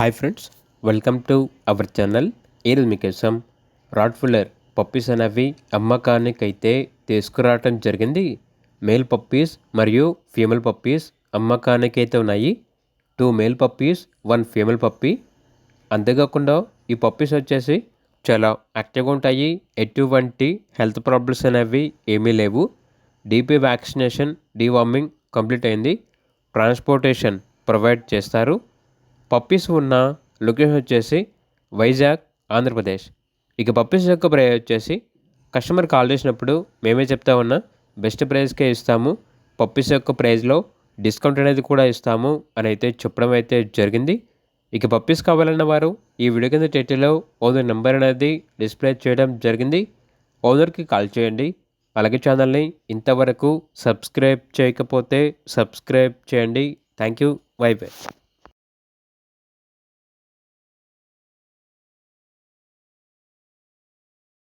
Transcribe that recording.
Hi friends, welcome to our channel. ఈరోజు మీకోసం రాట్ఫుల్లర్ puppies అనేవి అమ్మకానికైతే తీసుకురావటం జరిగింది. మేల్ పప్పీస్ మరియు ఫీమేల్ పప్పీస్ అమ్మకానికైతే ఉన్నాయి. 2 మేల్ పప్పీస్ 1 ఫీమేల్ పప్పీ. అంతేకాకుండా ఈ పప్పీస్ వచ్చేసి చాలా యాక్టివ్గా ఉంటాయి. ఎటువంటి హెల్త్ ప్రాబ్లమ్స్ అనేవి ఏమీ లేవు. డీపీ వ్యాక్సినేషన్, డీవార్మింగ్ కంప్లీట్ అయింది. ట్రాన్స్పోర్టేషన్ ప్రొవైడ్ చేస్తారు. పప్పీస్ ఉన్న లొకేషన్ వచ్చేసి వైజాగ్, ఆంధ్రప్రదేశ్. ఇక పప్పీస్ యొక్క ప్రైస్ వచ్చేసి కస్టమర్ కాల్ చేసినప్పుడు మేమే చెప్తా ఉన్నా బెస్ట్ ప్రైస్కే ఇస్తాము, పప్పీస్ యొక్క ప్రైస్లో డిస్కౌంట్ అనేది కూడా ఇస్తాము అని అయితే చెప్పడం అయితే జరిగింది. ఇక పప్పీస్ కావాలన్న వారు ఈ వీడియో కింద టైటిల్లో ఓనర్ నెంబర్ అనేది డిస్ప్లే చేయడం జరిగింది. ఓనర్కి కాల్ చేయండి. అలాగే ఛానల్ని ఇంతవరకు సబ్స్క్రైబ్ చేయకపోతే సబ్స్క్రైబ్ చేయండి. Thank you. By by.